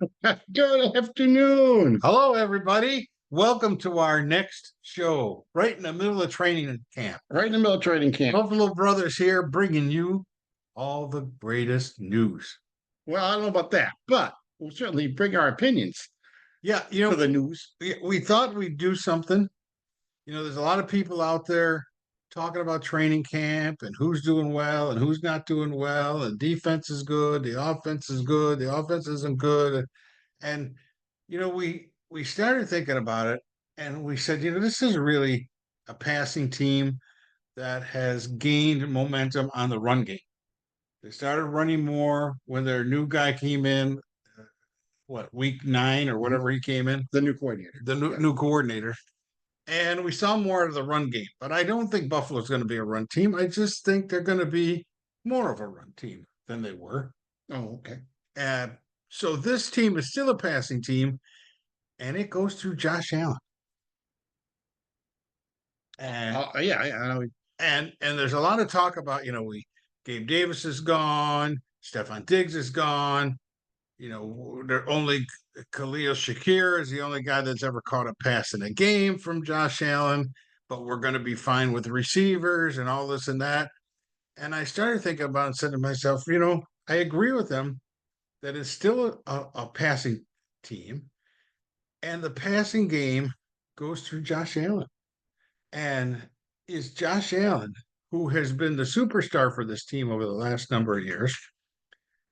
Good afternoon. Hello, everybody. Welcome to our next show, right in the middle of training camp. Right in the middle of training camp. Buffalo Brothers here, bringing you all the greatest news. Well, I don't know about that, but we'll certainly bring our opinions Yeah, to the news. we thought we'd do something. There's a lot of people out there talking about training camp and who's doing well and who's not doing well, and defense is good, the offense is good, the offense isn't good. And we started thinking about it, and we said, this is really a passing team that has gained momentum on the run game. They started running more when their new guy came in, week 9 or whatever he came in, The new coordinator. the new coordinator. And we saw more of the run game. But I don't think Buffalo's going to be a run team. I just think they're going to be more of a run team than they were. Oh, okay. So this team is still a passing team, and it goes through Josh Allen. And yeah, I know. And there's a lot of talk about, Gabe Davis is gone, Stephon Diggs is gone. They're only Khalil Shakir is the only guy that's ever caught a pass in a game from Josh Allen, but we're going to be fine with receivers and all this and that. And I started thinking about it and said to myself, I agree with them that it's still a passing team, and the passing game goes through Josh Allen. And is Josh Allen, who has been the superstar for this team over the last number of years.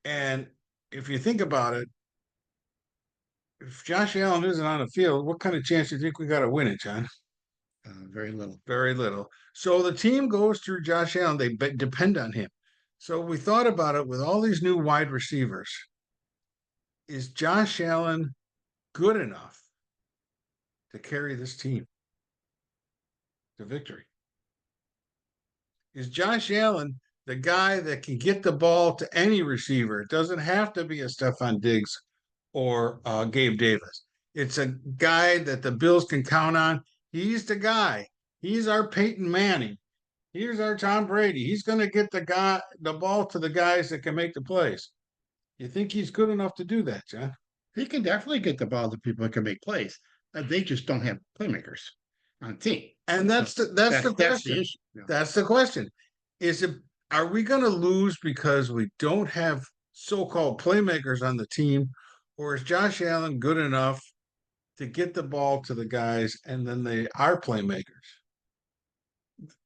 And if you think about it, if Josh Allen isn't on the field, what kind of chance do you think we got to win it, John? Very little. Very little. So the team goes through Josh Allen. They depend on him. So we thought about it with all these new wide receivers. Is Josh Allen good enough to carry this team to victory? Is Josh Allen the guy that can get the ball to any receiver? It doesn't have to be a Stephon Diggs or Gabe Davis. It's a guy that the Bills can count on. He's the guy. He's our Peyton Manning. Here's our Tom Brady. He's going to get the ball to the guys that can make the plays. You think he's good enough to do that, John? He can definitely get the ball to people that can make plays. They just don't have playmakers on the team. And that's the question. That's the issue. Yeah. That's the question. Are we going to lose because we don't have so-called playmakers on the team, or is Josh Allen good enough to get the ball to the guys, and then they are playmakers?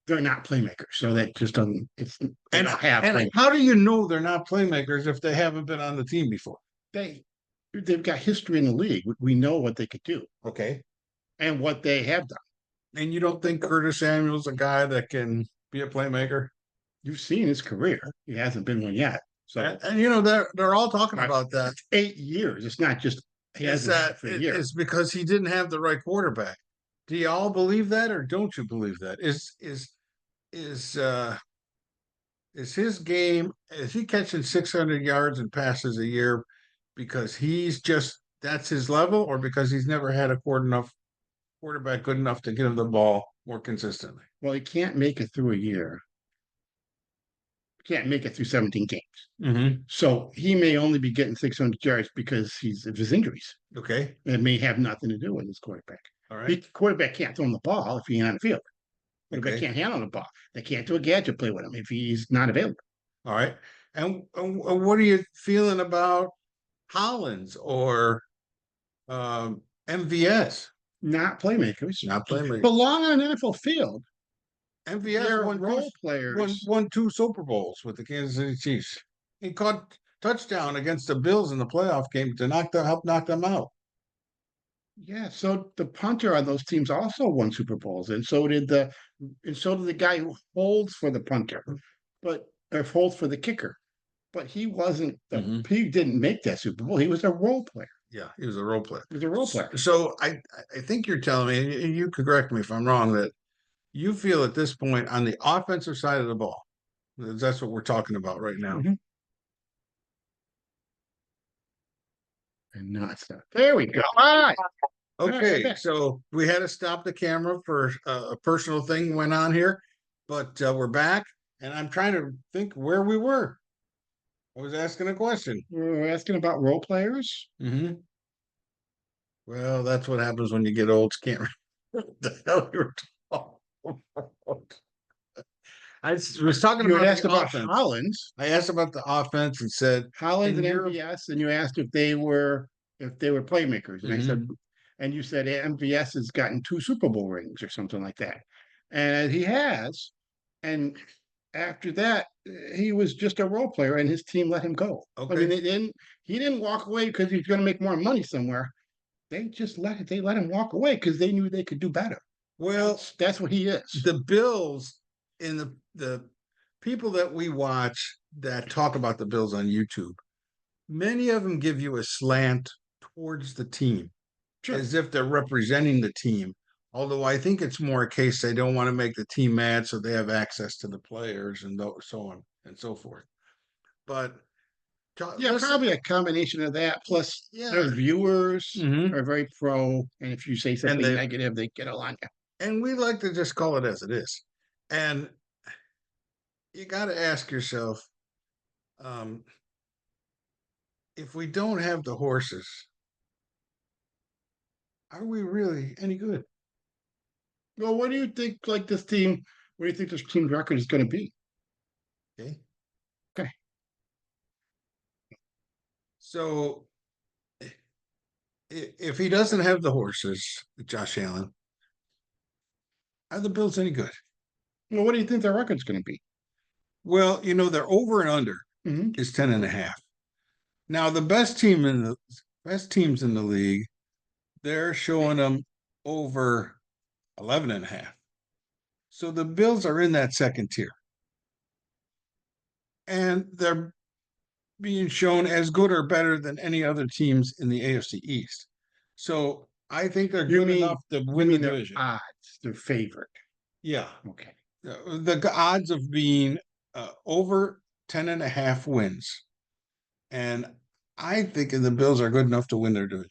They're not playmakers, so that just doesn't. How do you know they're not playmakers if they haven't been on the team before? They've got history in the league. We know what they could do. Okay. And what they have done. And you don't think Curtis Samuel's a guy that can be a playmaker? You've seen his career. He hasn't been one yet. So and they're all talking about that. 8 years. It's not just he hasn't for a year. It's because he didn't have the right quarterback. Do you all believe that, or don't you believe that? Is his game, is he catching 600 yards and passes a year because that's his level, or because he's never had a quarterback good enough to get him the ball more consistently? Well, he can't make it through a year. He can't make it through 17 games. Mm-hmm. So he may only be getting 600 yards because of his injuries. Okay. It may have nothing to do with his quarterback. All right. Quarterback can't throw him the ball if he's on the field. Quarterback Okay. can't handle the ball. They can't do a gadget play with him if he's not available. All right. And what are you feeling about Hollins or MVS? Not playmakers. Not playmakers. Belong on an NFL field. MVS won 2 Super Bowls with the Kansas City Chiefs. He caught touchdown against the Bills in the playoff game to help knock them out. Yeah, so the punter on those teams also won Super Bowls, and so did the guy who holds for the punter, or holds for the kicker. But he wasn't. He didn't make that Super Bowl. He was a role player. Yeah, he was a role player. He was a role player. So I think you're telling me, and you could correct me if I'm wrong, that you feel at this point on the offensive side of the ball, that's what we're talking about right now. Mm-hmm. And not stuff. There we go. All right. Okay, right. So we had to stop the camera for a personal thing went on here, but we're back, and I'm trying to think where we were. I was asking a question. We're asking about role players. Mm-hmm. Well, that's what happens when you get old. You can't remember what the hell you were talking about. Was talking You had about asked the about offense. Hollins, I asked about the offense and said, Hollins in and your MVS, and you asked if they were playmakers, and I said, Mhm. and you said MVS has gotten 2 Super Bowl rings or something like that, and he has, and after that, he was just a role player, and his team let him go. I mean, Okay. they didn't. He didn't walk away because he's going to make more money somewhere. They let him walk away because they knew they could do better. Well, That's what he is. the Bills and the people that we watch that talk about the Bills on YouTube, many of them give you a slant towards the team Sure. as if they're representing the team. Although I think it's more a case they don't want to make the team mad, so they have access to the players and so on and so forth. But Yeah, probably a combination of that. Plus, yeah, their viewers Mhm. are very pro, and if you say and something they negative, they get on you. and we like to just call it as it is. And you got to ask yourself, um, if we don't have the horses, are we really any good? Well, what do you think? Like this team, what do you think this team's record is going to be? Okay. Okay. So if he doesn't have the horses, Josh Allen, are the Bills any good? Well, what do you think their record's going to be? Well, they're over and under Mm-hmm. is 10.5. Now, the best teams in the league, they're showing them over 11.5. So the Bills are in that second tier. And they're being shown as good or better than any other teams in the AFC East. So I think they're good enough to win the division. Odds, they're favored. Yeah. Okay. The odds of being over 10.5 wins. And I think the Bills are good enough to win their division.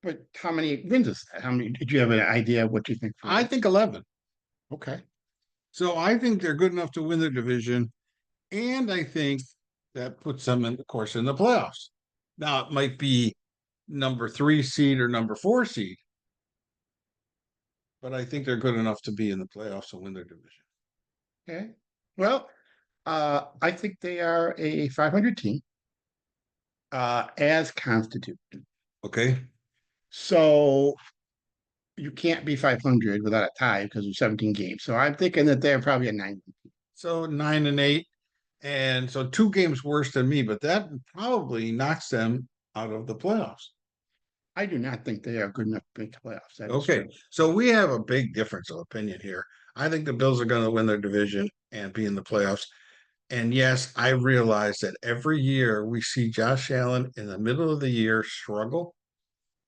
But how many wins is that? How many? Did you have an idea of what you think? I think 11. Okay. So I think they're good enough to win their division. And I think that puts them in, of course, in the playoffs. Now it might be number 3 seed or number 4 seed, but I think they're good enough to be in the playoffs and win their division. Okay. Well, I think they are a 500 team, as constituted. Okay. So you can't be 500 without a tie because of 17 games. So I'm thinking that they're probably a 9. So 9-8. And so 2 games worse than me, but that probably knocks them out of the playoffs. I do not think they are good enough to make the playoffs. Okay. So we have a big difference of opinion here. I think the Bills are going to win their division and be in the playoffs. And yes, I realize that every year we see Josh Allen in the middle of the year struggle,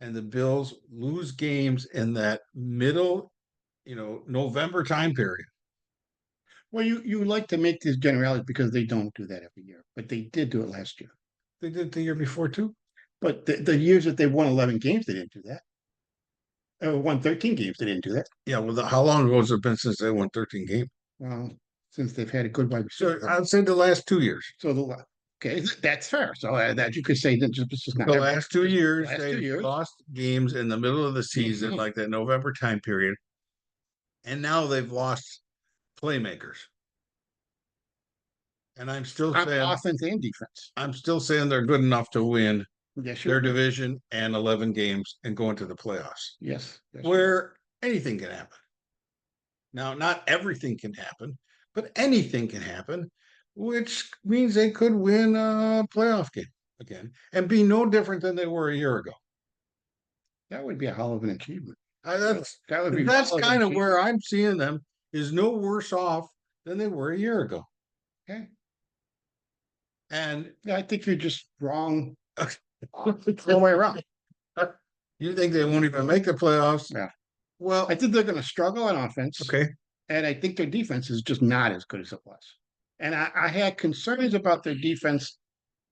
and the Bills lose games in that middle, November time period. Well, you like to make these generalities because they don't do that every year, but they did do it last year. They did the year before too. But the years that they won 11 games, they didn't do that. Won 13 games, they didn't do that. Yeah. Well, how long ago has it been since they won 13 games? Well, since they've had a good wide So receiver. I'd say the last 2 years. So okay, that's fair. So that you could say that just not The last 2 years, last they 2 years. lost games in the middle of the season, like that November time period. And now they've lost playmakers. And I'm still saying offense and defense. I'm still saying they're good enough to win Yes, their division and 11 games and go into the playoffs. Yes. Where anything can happen. Now, not everything can happen, but anything can happen, which means they could win a playoff game again and be no different than they were a year ago. That would be a hell of an achievement. That's That would be that's kind of where I'm seeing them is no worse off than they were a year ago. Okay. And I think you're just wrong. It's the way around. You think they won't even make the playoffs? Yeah. Well, I think they're going to struggle on offense. Okay. And I think their defense is just not as good as it was. And I had concerns about their defense.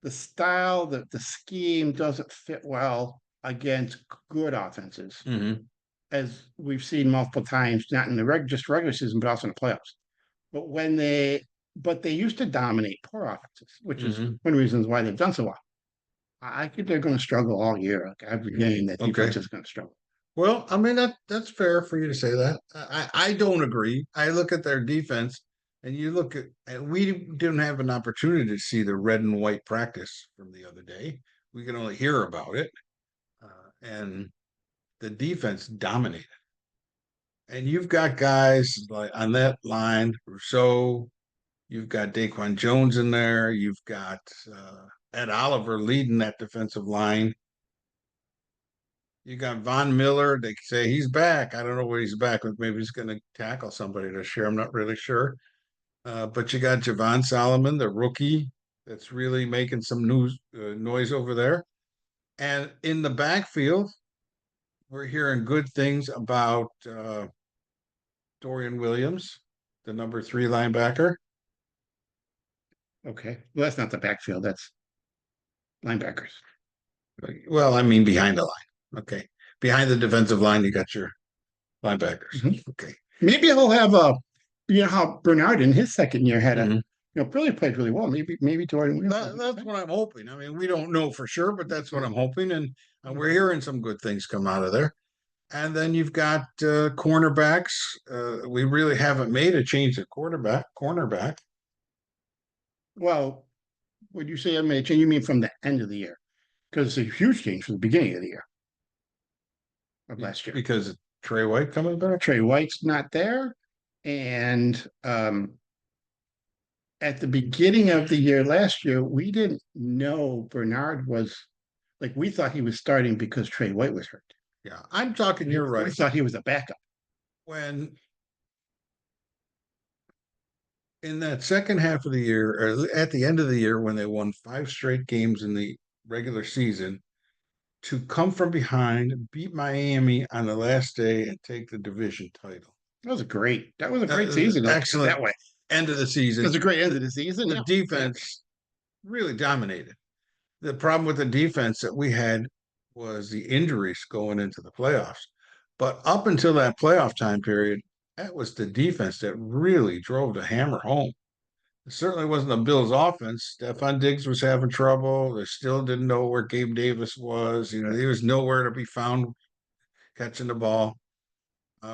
The style, the scheme doesn't fit well against good offenses, as we've seen multiple times, not in the just regular season, but also in the playoffs. But when they but they used to dominate poor offenses, which is Mhm. one of the reasons why they've done so well. I think they're going to struggle all year. Like every game, that Okay. defense is going to struggle. Well, I mean that's fair for you to say that. I don't agree. I look at their defense, and you look at, and we didn't have an opportunity to see the red and white practice from the other day. We could only hear about it, and the defense dominated. And you've got guys like on that line, Rousseau. You've got Daquan Jones in there. You've got Ed Oliver leading that defensive line. You got Von Miller. They say he's back. I don't know where he's back with. Maybe he's going to tackle somebody this year. I'm not really sure. But you got Javon Solomon, the rookie, that's really making some noise over there. And in the backfield, we're hearing good things about Dorian Williams, the number 3 linebacker. Okay. Well, that's not the backfield. That's linebackers. Well, I mean behind the line. Okay, behind the defensive line, you got your linebackers. Okay. Maybe he'll have how Bernard in his second year had Mhm. really played really well. Maybe Jordan Williams. That's what I'm hoping. I mean, we don't know for sure, but that's what I'm hoping, and we're hearing some good things come out of there. And then you've got cornerbacks. We really haven't made a change at cornerback. Well, would you say I made a change? You mean from the end of the year? Because it's a huge change from the beginning of the year of last year. Because Trey White coming back. Trey White's not there, and at the beginning of the year last year, we didn't know Bernard was like we thought he was starting because Trey White was hurt. Yeah, I'm talking. You're We right. thought he was a backup. When in that second half of the year, or at the end of the year, when they won 5 straight games in the regular season, to come from behind, beat Miami on the last day, and take the division title. That was a great season. Excellent that way. End of the season. It was a great end of the season. The defense really dominated. The problem with the defense that we had was the injuries going into the playoffs. But up until that playoff time period, that was the defense that really drove the hammer home. It certainly wasn't the Bills' offense. Stephon Diggs was having trouble. They still didn't know where Gabe Davis was. He was nowhere to be found catching the ball.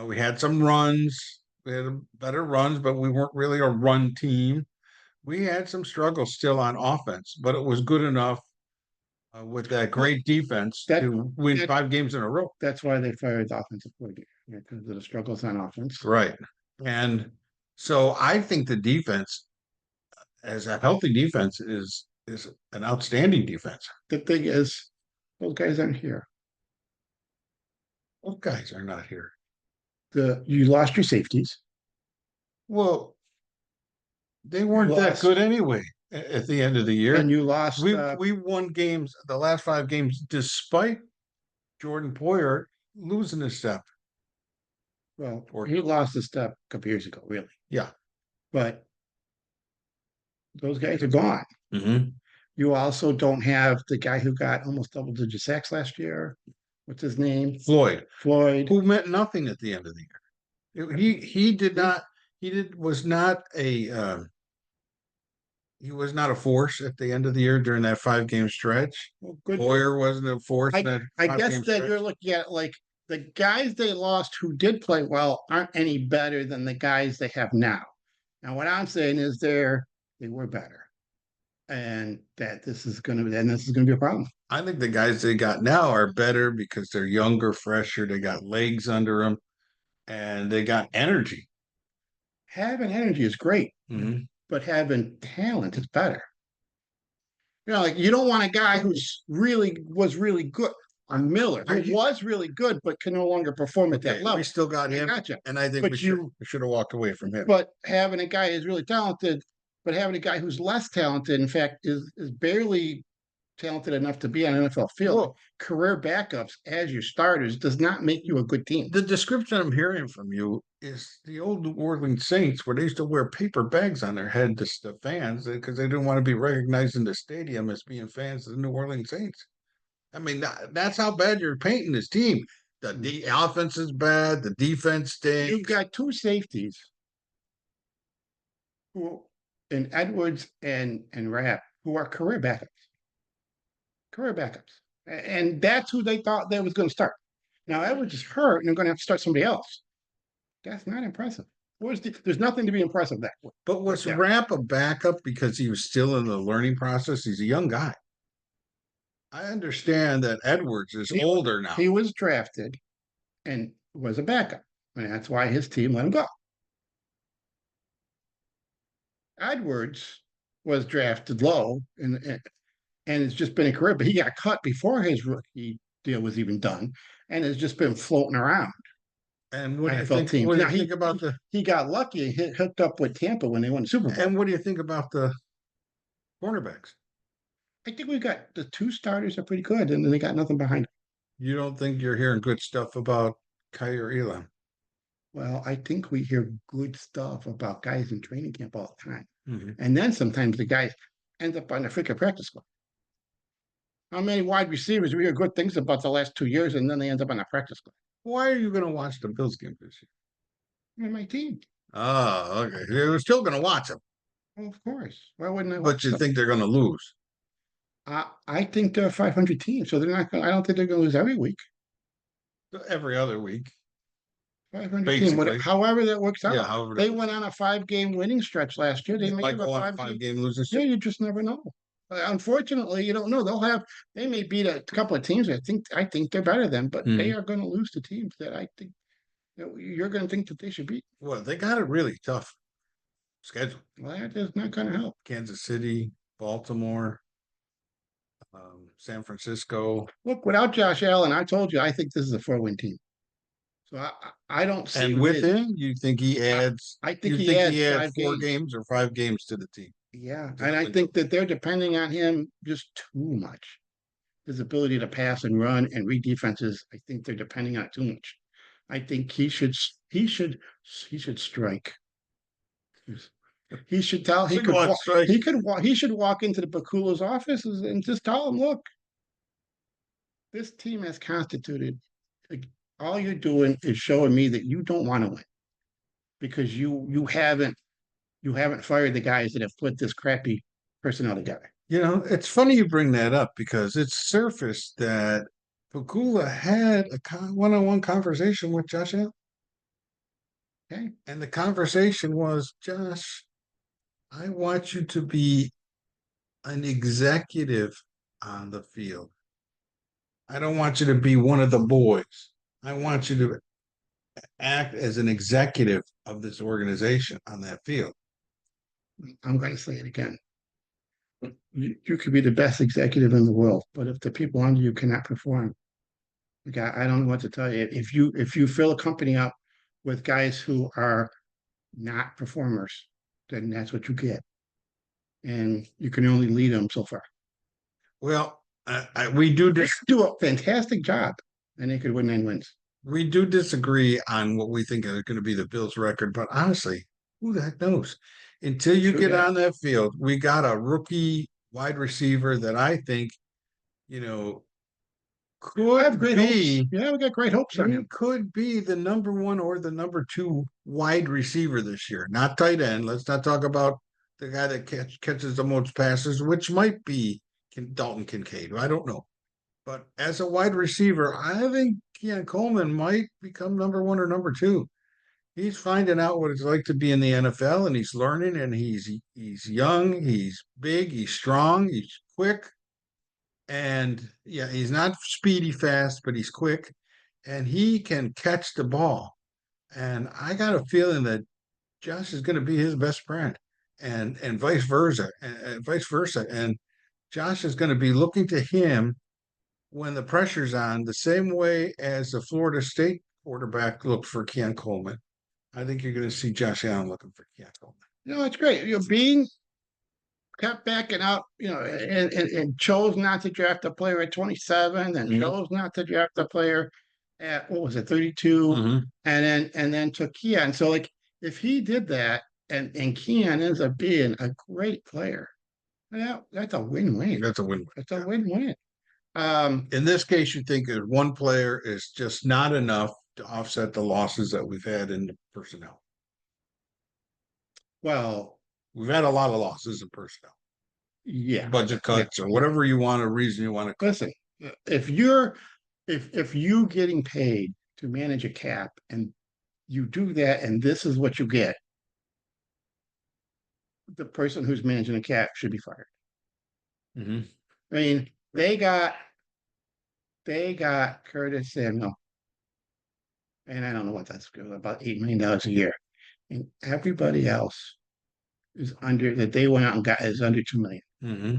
We had some runs. We had better runs, but we weren't really a run team. We had some struggles still on offense, but it was good enough with that great defense to win 5 games in a row. That's why they fired the offensive coordinator, because of the struggles on offense. Right. And so I think the defense, as a healthy defense, is an outstanding defense. The thing is, those guys aren't here. Those guys are not here. You lost your safeties. Well, they weren't that good anyway at the end of the year. And you lost. We won games, the last 5 games, despite Jordan Poyer losing a step. Well, he lost a step a couple years ago, really. Yeah. But those guys are gone. Mm-hmm. You also don't have the guy who got almost double-digit sacks last year. What's his name? Floyd, who meant nothing at the end of the year. He was not a force at the end of the year during that 5-game stretch. Well, good. Poyer wasn't a force. I guess that you're looking at like the guys they lost who did play well aren't any better than the guys they have now. Now, what I'm saying is they were better, and that this is going to be a problem. I think the guys they got now are better because they're younger, fresher. They got legs under them, and they got energy. Having energy is great, but having talent is better. Like you don't want a guy who's was really good. Miller, who was really good, but can no longer perform at that level. We still got him, and I think we should have walked away from him. But having a guy who's really talented, but having a guy who's less talented, in fact, is barely talented enough to be on an NFL field, career backups as your starters does not make you a good team. The description I'm hearing from you is the old New Orleans Saints, where they used to wear paper bags on their head to the fans because they didn't want to be recognized in the stadium as being fans of the New Orleans Saints. I mean, that's how bad you're painting this team. The offense is bad. The defense stinks. You've got 2 safeties who and Edwards and Rapp, who are career backups, and that's who they thought they was going to start. Now Edwards is hurt, and they're going to have to start somebody else. That's not impressive. There's nothing to be impressive that way. But was Yeah. Rapp a backup because he was still in the learning process? He's a young guy. I understand that Edwards is older now. He was drafted and was a backup, and that's why his team let him go. Edwards was drafted low, and it's just been a career, but he got cut before his rookie deal was even done, and has just been floating around. And what do you NFL think? teams. What do you Now, think about the? He got lucky and hooked up with Tampa when they won the Super Bowl. And what do you think about the cornerbacks? I think we got the two starters are pretty good, and then they got nothing behind them. You don't think you're hearing good stuff about Kyer Elam? Well, I think we hear good stuff about guys in training camp all the time. Mm-hmm. And then sometimes the guys end up on the freaking practice squad. How many wide receivers we hear good things about the last 2 years, and then they end up on the practice squad? Why are you going to watch the Bills game this year? They're my team. Oh, okay. You're still going to watch them. Well, of course. Why wouldn't I? But you think they're going to lose? I think they're a 500 team, so they're not going. I don't think they're going to lose every week. Every other week. 500 team, however that works out. Yeah, however they went on a 5-game winning stretch last year. They might go on a 5-game losing streak. Yeah, you just never know. Unfortunately, you don't know. They may beat a couple of teams. I think they're better than, but they are going to lose to teams that I think you're going to think that they should beat. Well, they got a really tough schedule. Well, that is not going to help. Kansas City, Baltimore, San Francisco. Look, without Josh Allen, I told you I think this is a 4-win team. So I don't see. And with him, you think he adds? I think he adds 4 games or 5 games to the team. Yeah, and I think that they're depending on him just too much. His ability to pass and run and read defenses, I think they're depending on it too much. I think he should strike. He should tell he should walk into the Bakula's office and just tell him, look, this team has constituted. All you're doing is showing me that you don't want to win because you haven't fired the guys that have put this crappy personnel together. It's funny you bring that up because it's surfaced that Bakula had a one-on-one conversation with Josh Allen. Okay. And the conversation was, Josh, I want you to be an executive on the field. I don't want you to be one of the boys. I want you to act as an executive of this organization on that field. I'm going to say it again. You could be the best executive in the world, but if the people under you cannot perform, I don't know what to tell you. If you fill a company up with guys who are not performers, then that's what you get, and you can only lead them so far. Well, we do do a fantastic job, and they could win 9 wins. We do disagree on what we think is going to be the Bills' record, but honestly, who the heck knows? Until you get on that field, we got a rookie wide receiver that I think, could be. Yeah, we got great hopes on him. Could be the number 1 or the number 2 wide receiver this year, not tight end. Let's not talk about the guy that catches the most passes, which might be Dalton Kincaid. I don't know. But as a wide receiver, I think Keon Coleman might become number 1 or number 2. He's finding out what it's like to be in the NFL, and he's learning, and he's young, he's big, he's strong, he's quick. And yeah, he's not speedy fast, but he's quick, and he can catch the ball. And I got a feeling that Josh is going to be his best friend, and vice versa, and Josh is going to be looking to him when the pressure's on, the same way as the Florida State quarterback looked for Keon Coleman. I think you're going to see Josh Allen looking for Keon Coleman. It's great. Being kept backing out, and chose not to draft a player at 27, and chose not to draft a player at 32, and then took Keon. So if he did that, and Keon ends up being a great player, that's a win-win. That's a win-win. It's a win-win. In this case, you think that one player is just not enough to offset the losses that we've had in the personnel? Well, We've had a lot of losses in personnel, Yeah, budget cuts, or whatever reason you want to. listen, if you're if you getting paid to manage a cap and you do that and this is what you get, the person who's managing the cap should be fired. Mm-hmm. I mean, they got Curtis Samuel, and I don't know what that's about $8 million a year, and everybody else is under that they went out and got is under 2 million. Mm-hmm.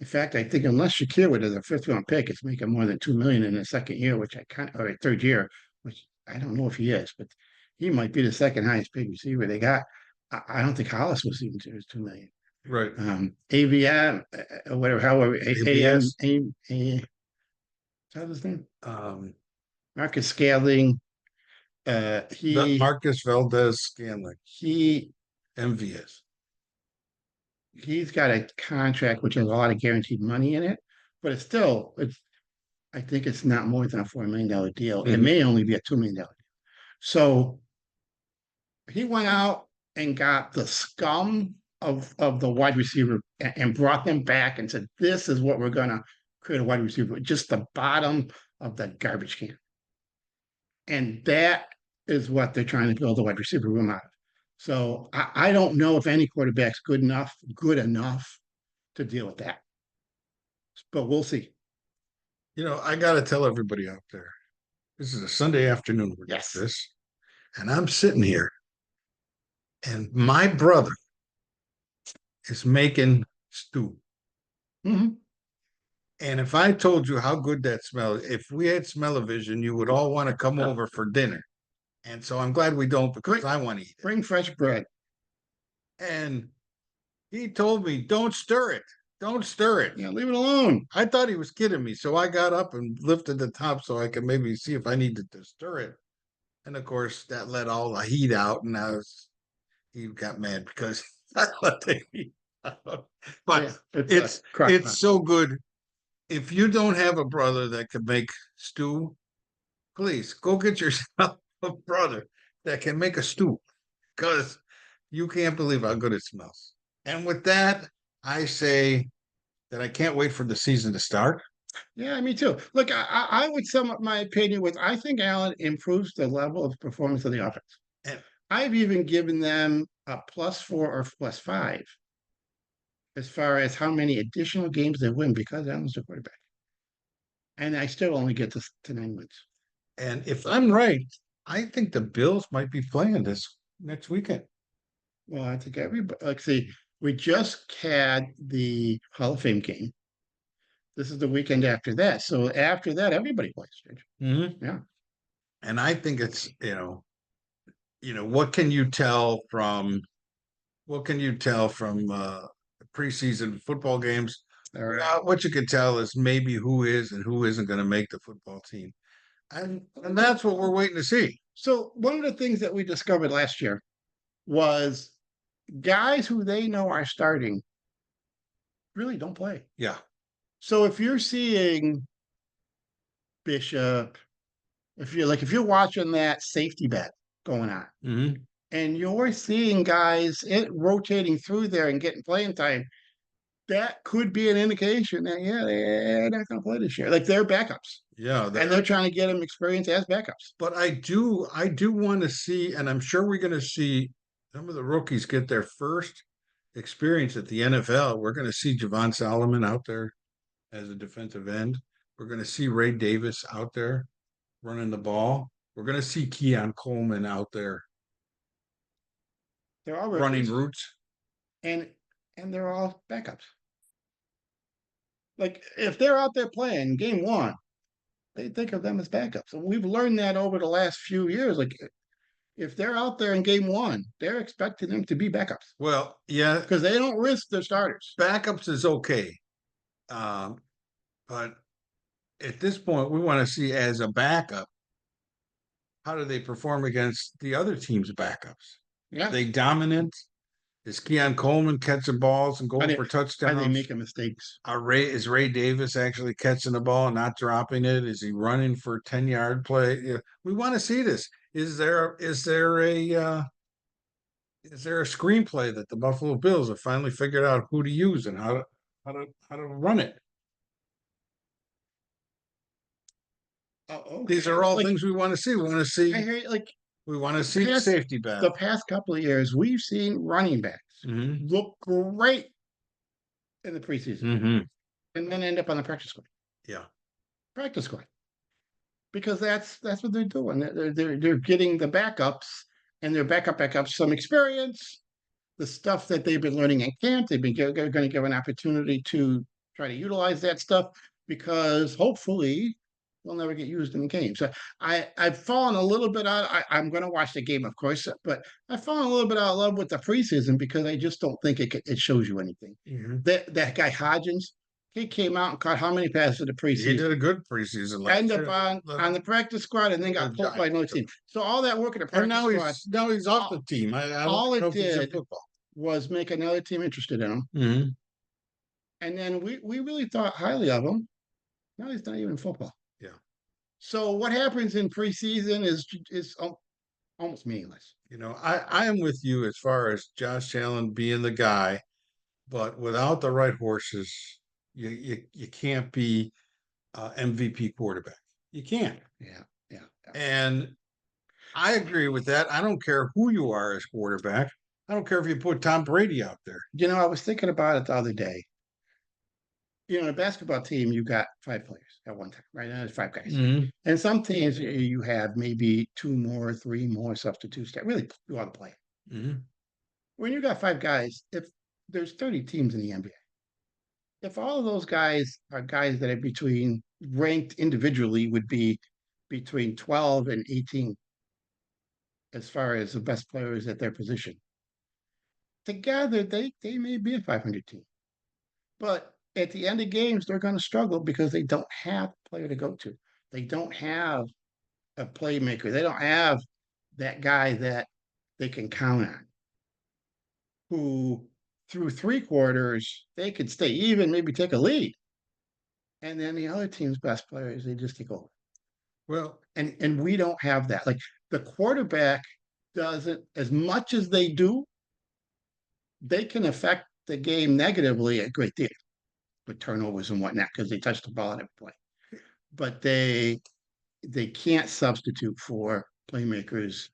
In fact, I think unless Shakir was a fifth round pick, it's making more than 2 million in the second year, which I kind of or third year, which I don't know if he is, but he might be the second highest paid receiver they got. I don't think Hollis was even 2 million. Right. AVM, whatever, however, ABS. how's his name? Um, Marcus Scaling. Marcus Valdez Scanlon, He MVS. he's got a contract which has a lot of guaranteed money in it, but it's I think it's not more than a $4 million deal. It may only be a $2 million deal. So he went out and got the scum of the wide receiver and brought them back and said, "This is what we're gonna create a wide receiver, just the bottom of the garbage can." And that is what they're trying to build a wide receiver room out of. So I don't know if any quarterback's good enough to deal with that. But we'll see. I got to tell everybody out there, this is a Sunday afternoon. Yes. This, and I'm sitting here, and my brother is making stew. Mm-hmm. And if I told you how good that smells, if we had smell-o-vision, you would all want to come over for dinner. And so I'm glad we don't, because I want to eat it. Bring fresh bread. And he told me, don't stir it. Don't stir it. Yeah, leave it alone. I thought he was kidding me. So I got up and lifted the top so I could maybe see if I needed to stir it. And of course, that let all the heat out. And he got mad because I let the heat out. But yeah, it's so good. If you don't have a brother that can make stew, please go get yourself a brother that can make a stew, because you can't believe how good it smells. And with that, I say that I can't wait for the season to start. Yeah, me too. Look, I would sum up my opinion with I think Allen improves the level of performance of the offense. And I've even given them a +4 or +5 as far as how many additional games they win because Allen's the quarterback. And I still only get to 9 wins. And if I'm right, I think the Bills might be playing this next weekend. Well, I think everybody, see, we just had the Hall of Fame game. This is the weekend after that. So after that, everybody plays. Mm-hmm. Yeah. And I think it's, what can you tell from preseason football games? What you can tell is maybe who is and who isn't going to make the football team. And that's what we're waiting to see. So one of the things that we discovered last year was guys who they know are starting really don't play. Yeah. So if you're seeing Bishop, if you're watching that safety bet going on, mm-hmm. and you're seeing guys rotating through there and getting playing time, that could be an indication that they're not going to play this year. Like they're backups. Yeah, and they're trying to get them experience as backups. But I do want to see, and I'm sure we're going to see some of the rookies get their first experience at the NFL. We're going to see Javon Solomon out there as a defensive end. We're going to see Ray Davis out there running the ball. We're going to see Keon Coleman out there. They're all running routes, and they're all backups. Like if they're out there playing game one, they think of them as backups, and we've learned that over the last few years. Like if they're out there in game one, they're expecting them to be backups. Well, yeah, because they don't risk their starters. Backups is okay, but at this point, we want to see as a backup, how do they perform against the other team's backups? Yeah, are they dominant? Is Keon Coleman catching balls and going for touchdowns? Are they making mistakes? Is Ray Davis actually catching the ball and not dropping it? Is he running for a 10-yard play? We want to see this. Is there a is there a screenplay that the Buffalo Bills have finally figured out who to use and how to run it? Oh, These okay. are all Like, things we want to see. I hear you, like We want to the see the past safety the battle. past couple of years, we've seen running backs Mm-hmm. look great in the preseason Mm-hmm. and then end up on the practice squad. Yeah. Practice squad. Because that's what they're doing. They're getting the backups and their backups some experience, the stuff that they've been learning in camp. They've been going to give an opportunity to try to utilize that stuff because hopefully they'll never get used in the game. So I've fallen a little bit out. I'm going to watch the game, of course, but I've fallen a little bit out of love with the preseason because I just don't think it shows you anything. Mm-hmm. That guy Hodgins, he came out and caught how many passes in the He preseason? did a good preseason last End up year. on the practice squad and then The got pulled by another Giants. team. So all that work in the And practice squad, now he's off the all, team. I don't all know it if he's in did football. was make another team interested in him. Mm-hmm. And then we really thought highly of him. Now he's not even in football. Yeah. So what happens in preseason is almost meaningless. I am with you as far as Josh Allen being the guy, but without the right horses, you can't be MVP quarterback. You can't. Yeah. And I agree with that. I don't care who you are as quarterback. I don't care if you put Tom Brady out there. I was thinking about it the other day. In a basketball team, you got 5 players at one time, right? And there's 5 guys. Mm-hmm. And some teams you have maybe 2 more, 3 more substitutes that really do all the play. Mm-hmm. When you got 5 guys, if there's 30 teams in the NBA, if all of those guys are guys that are between ranked individually would be between 12 and 18 as far as the best players at their position. Together, they may be a 500 team. But at the end of games, they're going to struggle because they don't have a player to go to. They don't have a playmaker. They don't have that guy that they can count on who through 3 quarters, they could stay even, maybe take a lead. And then the other team's best players, they just take over. Well, And we don't have that. Like the quarterback doesn't, as much as they do, they can affect the game negatively a great deal with turnovers and whatnot because they touch the ball at every play. But they can't substitute for playmakers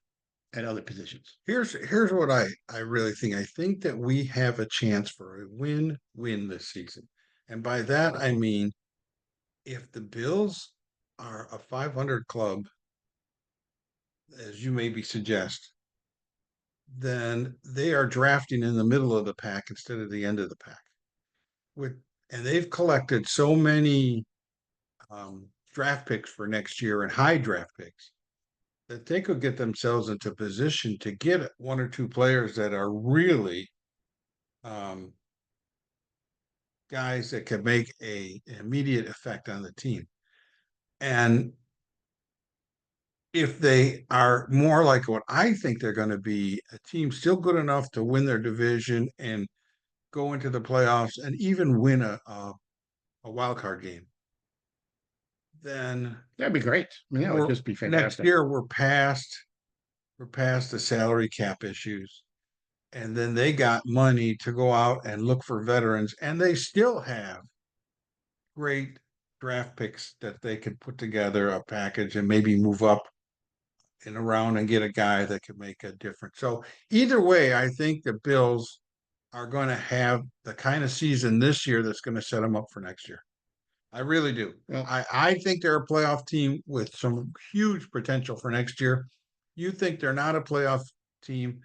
at other positions. here's what I really think. I think that we have a chance for a win-win this season. And by that I mean if the Bills are a 500 club, as you maybe suggest, then they are drafting in the middle of the pack instead of the end of the pack. And they've collected so many draft picks for next year and high draft picks that they could get themselves into position to get 1 or 2 players that are really guys that could make an immediate effect on the team. And if they are more like what I think they're going to be, a team still good enough to win their division and go into the playoffs and even win a wild card game, then That'd be great. I mean, that would just be next fantastic. year we're past the salary cap issues. And then they got money to go out and look for veterans, and they still have great draft picks that they could put together a package and maybe move up and around and get a guy that could make a difference. So either way, I think the Bills are going to have the kind of season this year that's going to set them up for next year. I really do. Well, I think they're a playoff team with some huge potential for next year. You think they're not a playoff team,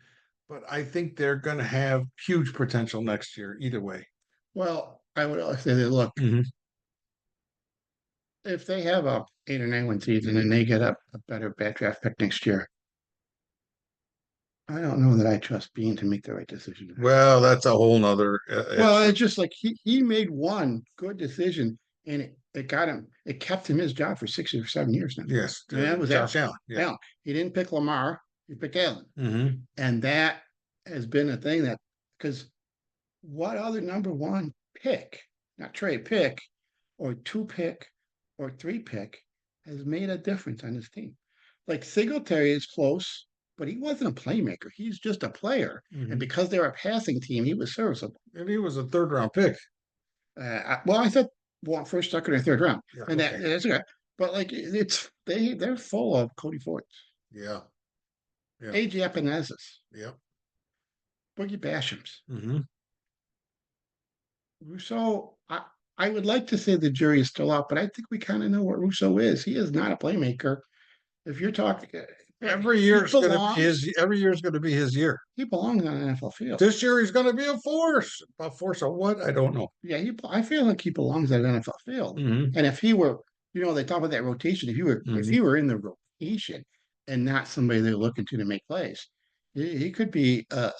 but I think they're going to have huge potential next year, either way. well, I would always say that look, Mm-hmm. if they have a 8 or 9 win season and they get a better bad draft pick next year, I don't know that I trust Bean to make the right decision. Well, that's a whole nother. Well, it's just like he made one good decision and it got him, it kept him his job for 6 or 7 years now. Yes, And that was Josh Allen. Allen. Yeah. Allen. He didn't pick Lamar, he picked Allen. Mm-hmm. And that has been a thing that because what other number 1 pick, not trade pick, or 2 pick, or 3 pick has made a difference on this team? Like Singletary is close, but he wasn't a playmaker. He's just a player. Mhm. And because they're a passing team, he was serviceable. And he was a third round pick. Well, I thought first, second, or third round, Yeah, and okay. that's okay. But like they're full of Cody Fords, Yeah. Yeah. AJ Epinezas, Yeah. Boogie Bashams. Hmm. Rousseau, I would like to say the jury is still out, but I think we kind of know what Rousseau is. He is not a playmaker. If you're talking, Every he year's going to be belongs. his. Every year's going to be his year. He belongs on an NFL field. This year he's going to be a force. A force of what? I don't know. Yeah, I feel like he belongs on an NFL field. Mm-hmm. And if he were, they talk about that rotation. If Mm-hmm. he were in the rotation and not somebody they're looking to make plays, he could be a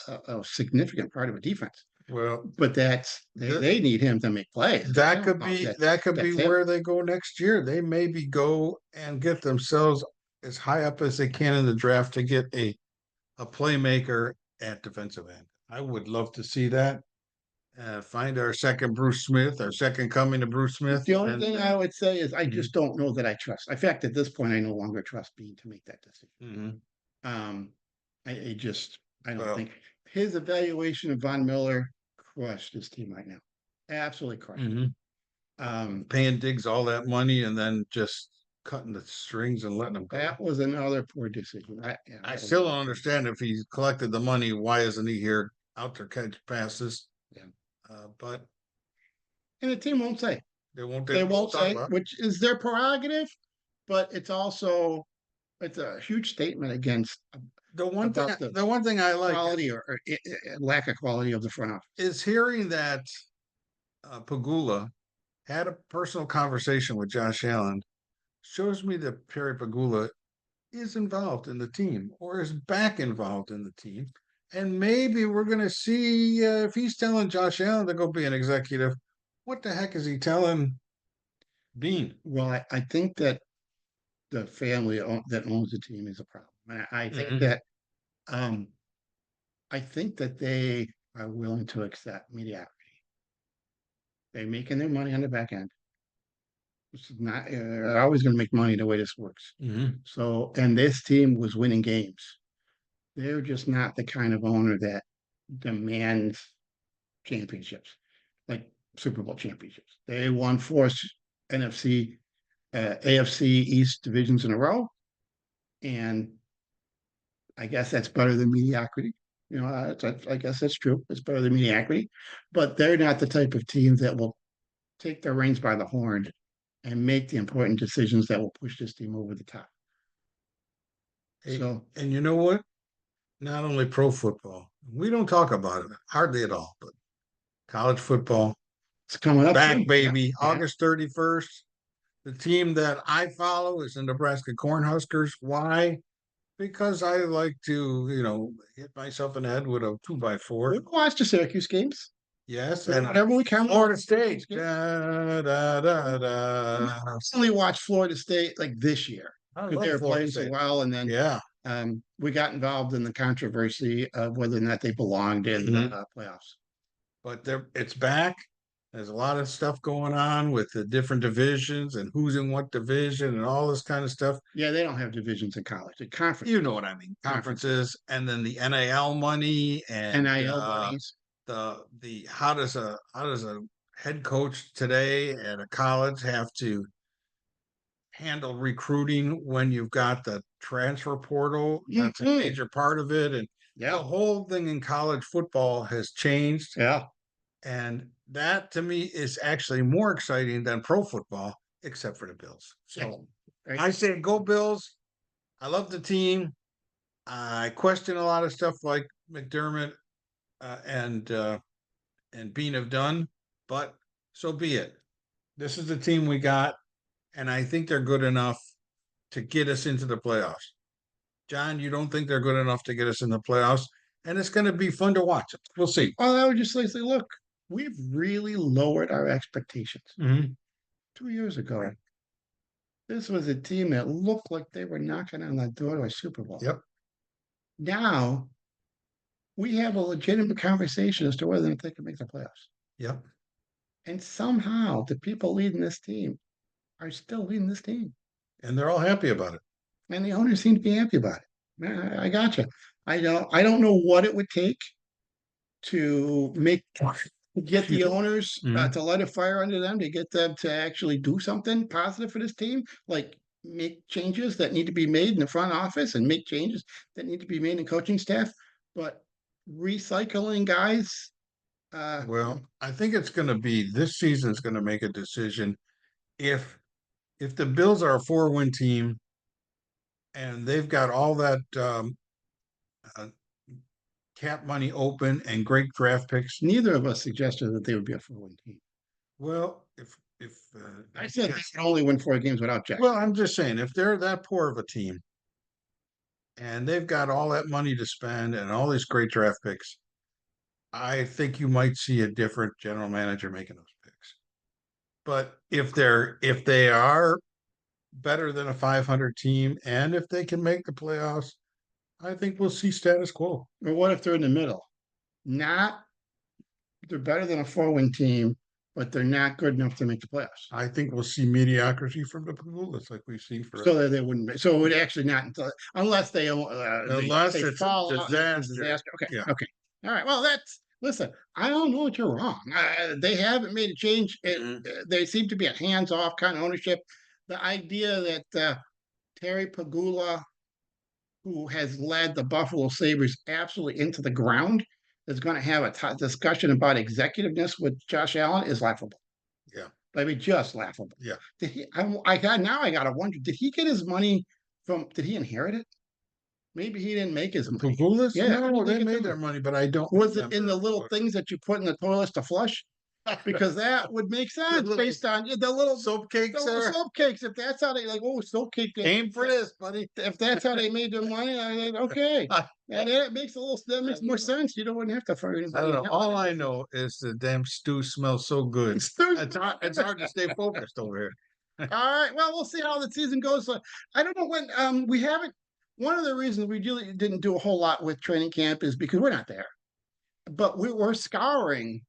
significant part of a defense. Well, But they need him to make plays. that could be that's him. where they go next year. They maybe go and get themselves as high up as they can in the draft to get a playmaker at defensive end. I would love to see that. Find our second Bruce Smith, our second coming to Bruce Smith. The only thing I would say is I Mhm. just don't know that I trust. In fact, at this point, I no longer trust Bean to make that decision. Mhm. I don't Well- think his evaluation of Von Miller crushed his team right now. Absolutely crushed. Mhm. Paying Diggs all that money and then just cutting the strings and letting them go. That was another poor decision. I still don't understand if he's collected the money, why isn't he here out there catch passes? Yeah. But And the team won't say. they won't. They won't talk say, about it. which is their prerogative, but it's a huge statement against The one thing. about the The one thing I like quality or lack of quality of the front office. is hearing that Pagula had a personal conversation with Josh Allen. Shows me that Perry Pagula is involved in the team or is back involved in the team. And maybe we're going to see if he's telling Josh Allen to go be an executive, what the heck is he telling Bean? Well, I think that the family that owns the team is a problem. I think Mhm. that I think that they are willing to accept mediocrity. They're making their money on the back end. It's not they're always going to make money the way this works. Mhm. So, and this team was winning games. They're just not the kind of owner that demands championships, like Super Bowl championships. They won four NFC, AFC East divisions in a row, and I guess that's better than mediocrity. I guess that's true. It's better than mediocrity, but they're not the type of team that will take their reins by the horn and make the important decisions that will push this team over the top. Hey, So, and you know what? Not only pro football, we don't talk about it hardly at all, but college football, it's coming up back, soon. baby, Yeah. August 31st. The team that I follow is the Nebraska Cornhuskers. Why? Because I like to, hit myself in the head with a 2x4. We'll watch the Syracuse games. Yes, And and whatever we can. Florida State. Games. Da, da, da, da. I recently watched Florida State like this year I because love they were Florida playing so State. well, and then Yeah. we got involved in the controversy of whether or not they belonged in the playoffs. But it's back. There's a lot of stuff going on with the different divisions and who's in what division and all this kind of stuff. Yeah, they don't have divisions in college. The conference. You know what I mean? Conferences and then the NIL money and NIL monies. the how does a head coach today at a college have to handle recruiting when you've got the transfer portal? That's a major part of it. And the whole thing in college football has changed. Yeah. And that to me is actually more exciting than pro football, except for the Bills. So I say go Bills. I love the team. I question a lot of stuff like McDermott and Bean have done, but so be it. This is the team we got, and I think they're good enough to get us into the playoffs. John, you don't think they're good enough to get us in the playoffs, and it's going to be fun to watch. We'll see. Well, I would just say, look, we've really lowered our expectations. 2 years ago, this was a team that looked like they were knocking on the door to a Super Bowl. Yep. Now, we have a legitimate conversation as to whether or not they can make the playoffs. Yep. And somehow, the people leading this team are still leading this team. And they're all happy about it. And the owners seem to be happy about it. I gotcha. I don't know what it would take to get the Excuse me. owners Mhm. to light a fire under them, to get them to actually do something positive for this team, like make changes that need to be made in the front office and make changes that need to be made in coaching staff. But recycling guys, Well, I think it's going to be this season's going to make a decision if the Bills are a 4-win team and they've got all that uh, cap money open and great draft picks. neither of us suggested that they would be a 4-win team. Well, if I said they can only win 4 games without Jack. well, I'm just saying if they're that poor of a team and they've got all that money to spend and all these great draft picks, I think you might see a different general manager making those picks. But if they are better than a 500 team and if they can make the playoffs, I think we'll see status quo. Or what if they're in the middle? Not They're better than a 4-win team, but they're not good enough to make the playoffs. I think we'll see mediocrity from the Pagulas like we've seen for So that they wouldn't be. So it would actually not unless unless they it's a fall out, it's a disaster. disaster. Okay, Yeah. okay, all right. Well, listen. I don't know that you're wrong. They haven't made a change. Mhm. They seem to be a hands-off kind of ownership. The idea that Terry Pagula, who has led the Buffalo Sabres absolutely into the ground, is going to have a discussion about executiveness with Josh Allen is laughable. Yeah. I mean, just laughable. Yeah. Did he? I got now. I gotta wonder. Did he get his money from? Did he inherit it? Maybe he didn't make his money. Pagulas? Yeah, No, they made their money, but I don't was it in remember the little what. things that you put in the toilets to flush? Because that would make sense little based on the little soap cakes there. soap cakes. If that's how they like, oh, soap cake. Aim for this, buddy. If that's how they made their money, okay. And it makes that makes more sense. You don't wouldn't have to fire I anybody. don't know. All I know is the damn stew smells so good. It's Thursday. It's hard to stay focused over here. All right. Well, we'll see how the season goes. I don't know when we haven't. One of the reasons we really didn't do a whole lot with training camp is because we're not there. But we were scouring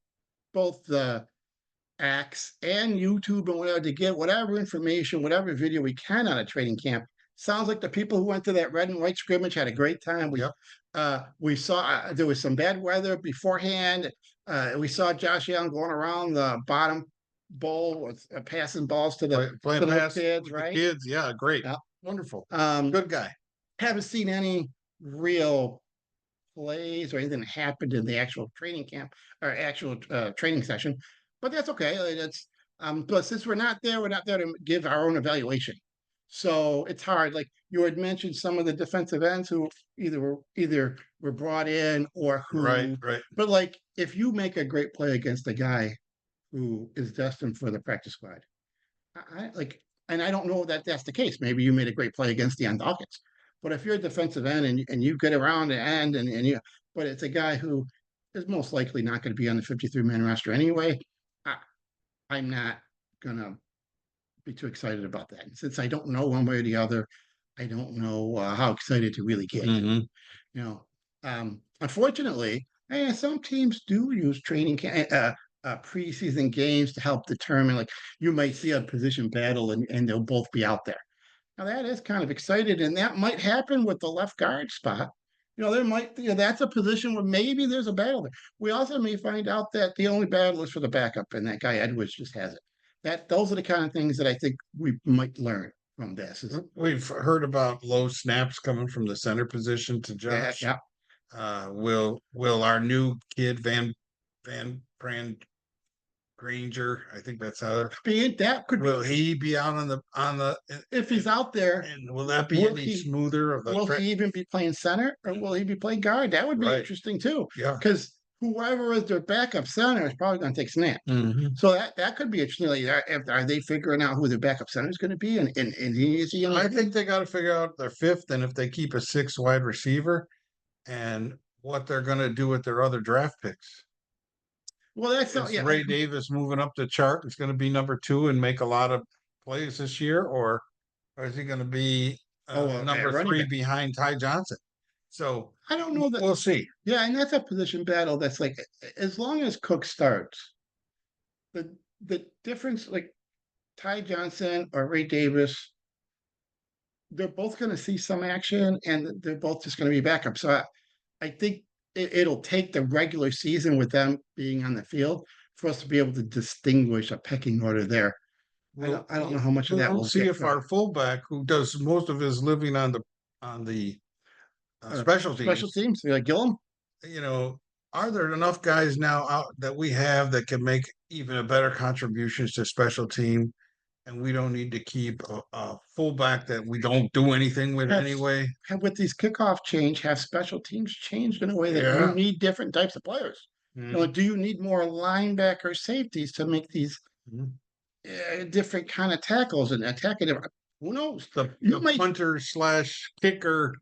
both the X and YouTube and whatever to get whatever information, whatever video we can out of training camp. Sounds like the people who went to that red and white scrimmage had a great time. Yep. We saw there was some bad weather beforehand. We saw Josh Allen going around the bottom bowl with passing balls to the Playing pass kids, with right? the kids. Yeah, great. Yeah. Wonderful. Um, Good guy. haven't seen any real plays or anything that happened in the actual training camp or actual training session, but that's okay. That's but since we're not there to give our own evaluation. So it's hard. Like you had mentioned, some of the defensive ends who either were brought in or Right, who. right. But like, if you make a great play against a guy who is destined for the practice squad, I like, and I don't know that that's the case. Maybe you made a great play against the Dawkins, but if you're a defensive end and you get around the end and you, but it's a guy who is most likely not going to be on the 53-man roster anyway, I, I'm not gonna be too excited about that. And since I don't know one way or the other, I don't know how excited to really get. Mhm. You know, unfortunately, some teams do use preseason games to help determine. Like you might see a position battle, and they'll both be out there. Now that is kind of excited, and that might happen with the left guard spot. There might that's a position where maybe there's a battle there. We also may find out that the only battle is for the backup, and that guy Edwards just has it. Those are the kind of things that I think we might learn from this. We've heard about low snaps coming from the center position to Josh. Yeah. Will our new kid Van Brand Granger, I think that's how That could will he be out on the if he's out there. and will that be Will any he- smoother of the Will he even be playing center or will he be playing guard? That would be Right. interesting too. Yeah. Because whoever is their backup center is probably going to take snap. Mhm. So that could be interesting. Like, are they figuring out who their backup center is going to be? And is he? I think they got to figure out their fifth, and if they keep a 6 wide receiver, and what they're going to do with their other draft picks. Well, that's Is Ray Davis moving up the chart? It's going to be number 2 and make a lot of plays this year, or is he going to be number 3 behind Ty Johnson? So I don't know that we'll see. Yeah, and that's a position battle. That's like as long as Cook starts, the difference, like Ty Johnson or Ray Davis, they're both going to see some action, and they're both just going to be backup. So I think it'll take the regular season with them being on the field for us to be able to distinguish a pecking order there. I don't know how much of that We'll will see get if our fullback, who does most of his living on the special special teams, teams. Like Gillum, you know, are there enough guys now out that we have that can make even a better contributions to special team? And we don't need to keep a fullback that we don't do anything with Have- anyway. have with these kickoff change, have special teams changed in a way that you Yeah. need different types of players. You know, Mhm. do you need more linebacker safeties to make these Mhm. different kind of tackles and attacking them? Who knows? The You might punter slash kicker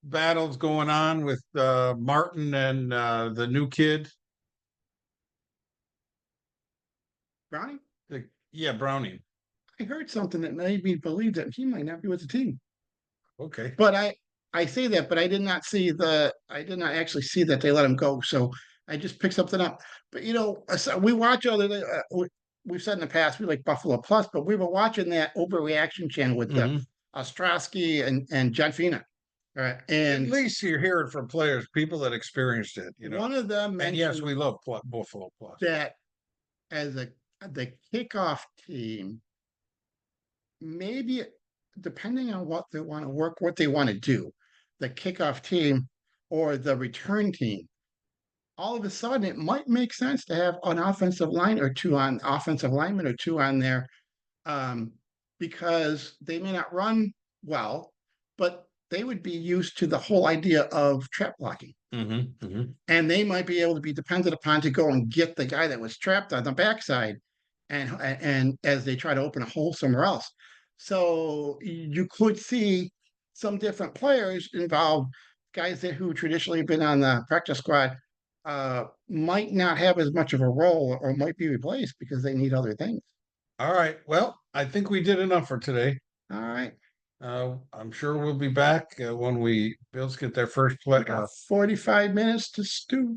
battles going on with Martin and the new kid. Brownie. Yeah, Browning. I heard something that made me believe that he might not be with the team. Okay. But I say that, but I did not actually see that they let him go. So I just picked something up. But you know, so we watch other. We've said in the past we like Buffalo Plus, but we were watching that overreaction channel with the Mhm. Ostrowski and John Fina. All right, At and least you're hearing from players, people that experienced it, you know. one of them And yes, mentioned we love Buffalo Plus. that as the kickoff team, maybe depending on what they want to work, what they want to do, the kickoff team or the return team, all of a sudden it might make sense to have an offensive line or two on offensive lineman or two on there, um, because they may not run well, but they would be used to the whole idea of trap blocking. And they might be able to be depended upon to go and get the guy that was trapped on the backside, and as they try to open a hole somewhere else. So you could see some different players involved, guys that who traditionally have been on the practice squad, might not have as much of a role or might be replaced because they need other things. All right. Well, I think we did enough for today. All right. I'm sure we'll be back when Bills get their first play. 45 minutes to stew.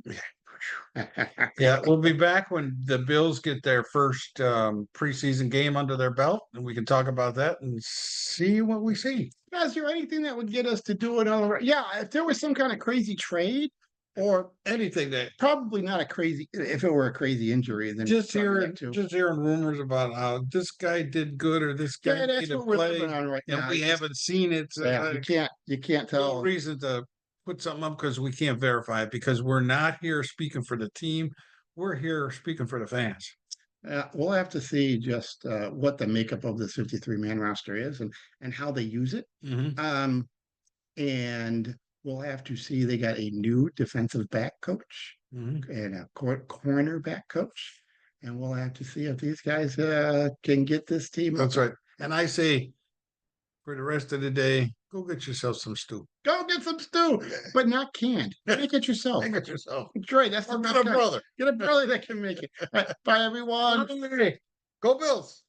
Yeah, we'll be back when the Bills get their first preseason game under their belt, and we can talk about that and see what we see. Is there anything that would get us to do it all? Yeah, if there was some kind of crazy trade, or Anything that probably not a crazy. If it were a crazy injury, then just probably hearing that too. just hearing rumors about how this guy did good or this guy Yeah, that's made a what we're play, living on right and now. we It's just- haven't seen it. yeah, you can't No tell. reason to put something up because we can't verify it because we're not here speaking for the team. We're here speaking for the fans. We'll have to see just what the makeup of this 53-man roster is and how they use it. Um, and we'll have to see they got a new defensive back coach and a cornerback coach, and we'll have to see if these guys can get this team. That's right. And I say, for the rest of the day, go get yourself some stew. Go get some stew, but not canned. Make it yourself. Make it yourself. That's right. That's Or the get best a kind. brother. Get a brother that can make it. All right, bye, everyone. Go Bills.